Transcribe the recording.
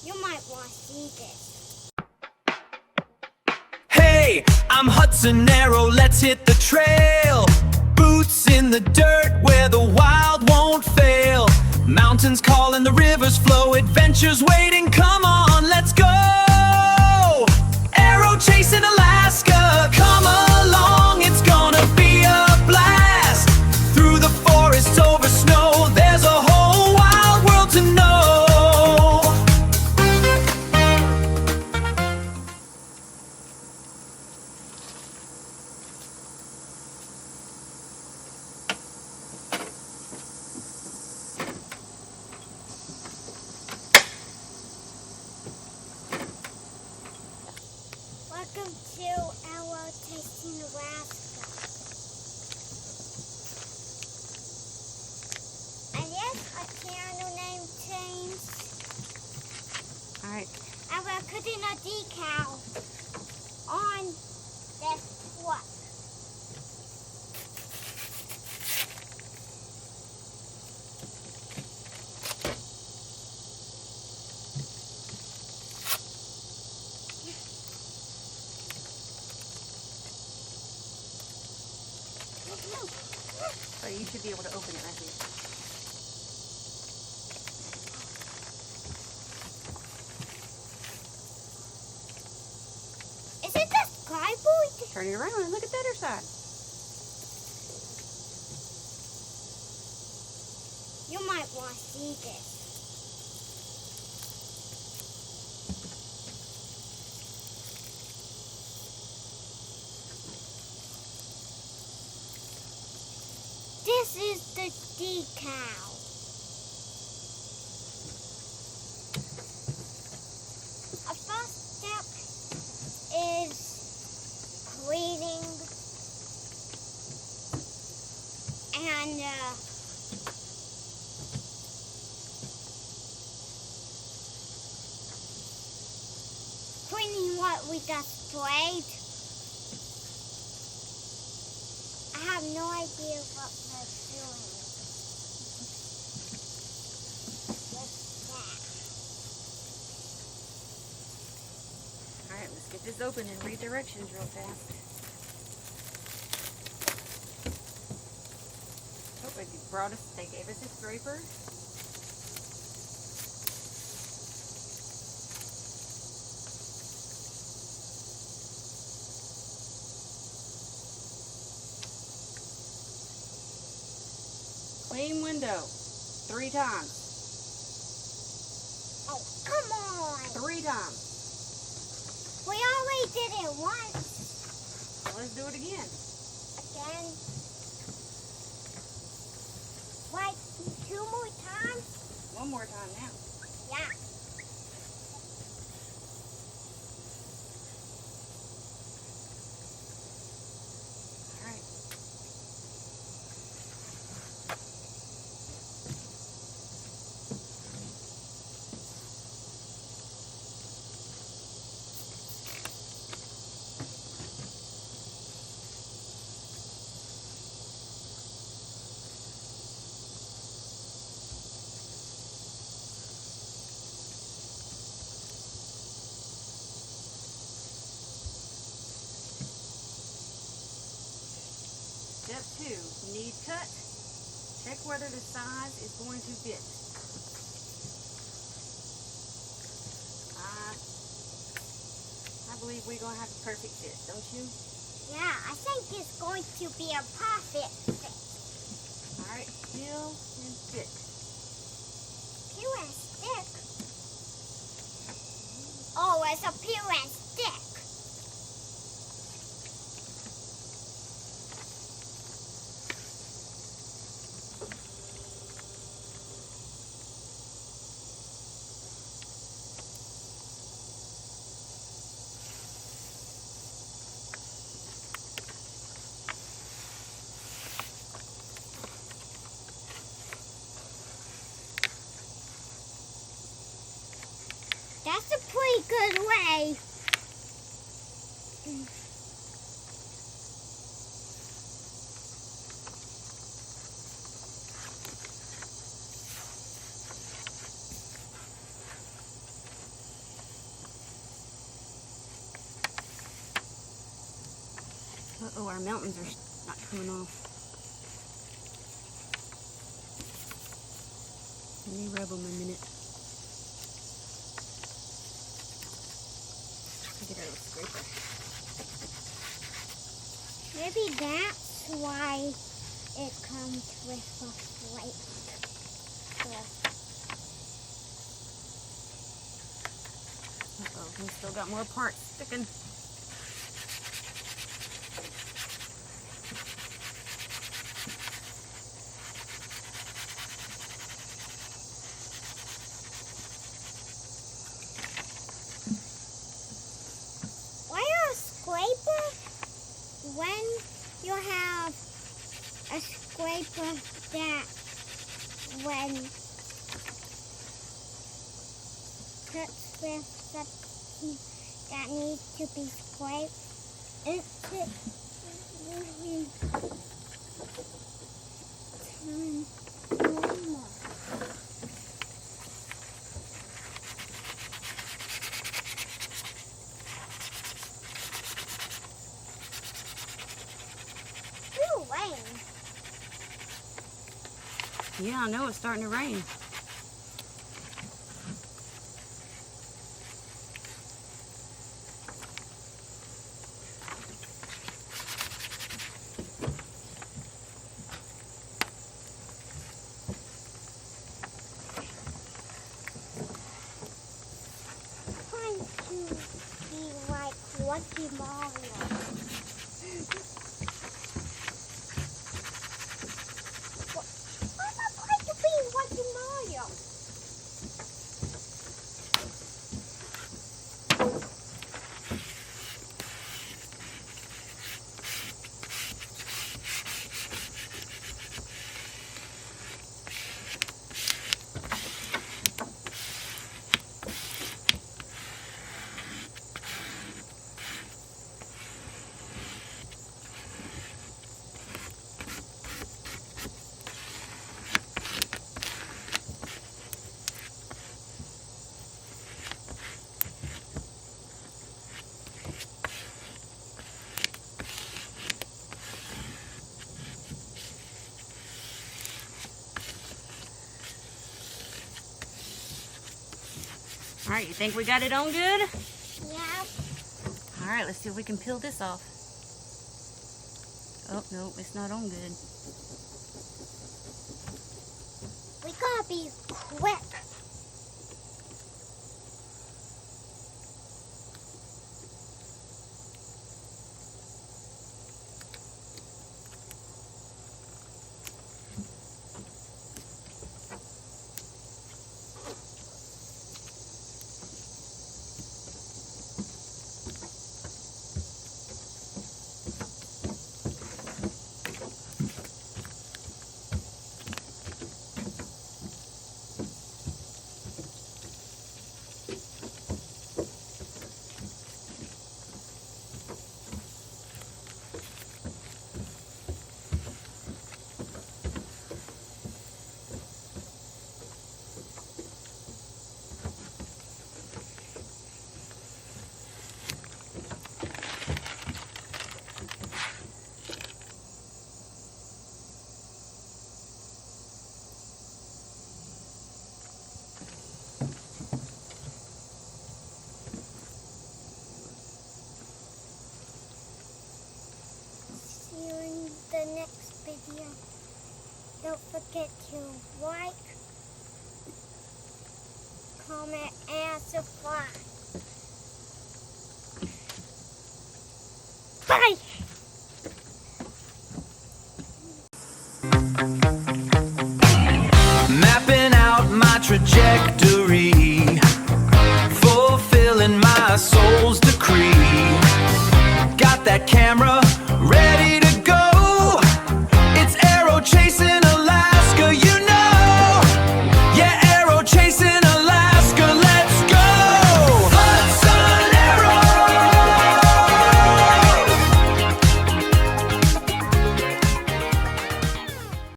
You might want to see this. Hey, I'm Hudson Arrow, let's hit the trail. Boots in the dirt where the wild won't fail. Mountains calling, the rivers flow, adventures waiting, come on, let's go. Arrow chasing Alaska, come along, it's gonna be a blast. Through the forest, over snow, there's a whole wild world to know. Welcome to Arrow Chasing Alaska. And yes, a channel name change. Alright, And we're putting a decal on this truck. so you should be able to open it right here. Is it the skyboard? Turn it around and look at the other side. You might want to see this. This is the decal. A first step is cleaning and cleaning what we just sprayed. I have no idea what we're doing. What's Alright, let's get this open and read directions real fast. Oh, they gave us a scraper. Clean window 3 times. Oh, come on! 3 times. We already did it once. So let's do it again. Again. Like 2 more times? 1 more time now. Yeah. Alright. Step 2, need cut. Check whether the size is going to fit. I believe we're going to have a perfect fit, don't you? Yeah, I think it's going to be a perfect fit. Alright, peel and stick. Peel and stick? Oh, it's a peel and stick. That's a pretty good way. Uh-oh, our mountains are not coming off. Let me rub them a minute. Get out of the scraper. Maybe that's why it comes with a flake. Uh-oh, we still got more parts sticking. Why a scraper when you have a scraper that when cuts with something that needs to be scraped, it's really normal. Ooh, rain. Yeah, I know it's starting to rain. Trying to be like Lucky Mario. I'm not trying to be Lucky Mario. All right, you think we got it on good? Yeah. All right, let's see if we can peel this off. Oh, no, it's not on good. We gotta be quick. See you in the next video. Don't forget to like, comment, and subscribe. Bye! Mapping out my trajectory, fulfilling my soul's decree. Got that camera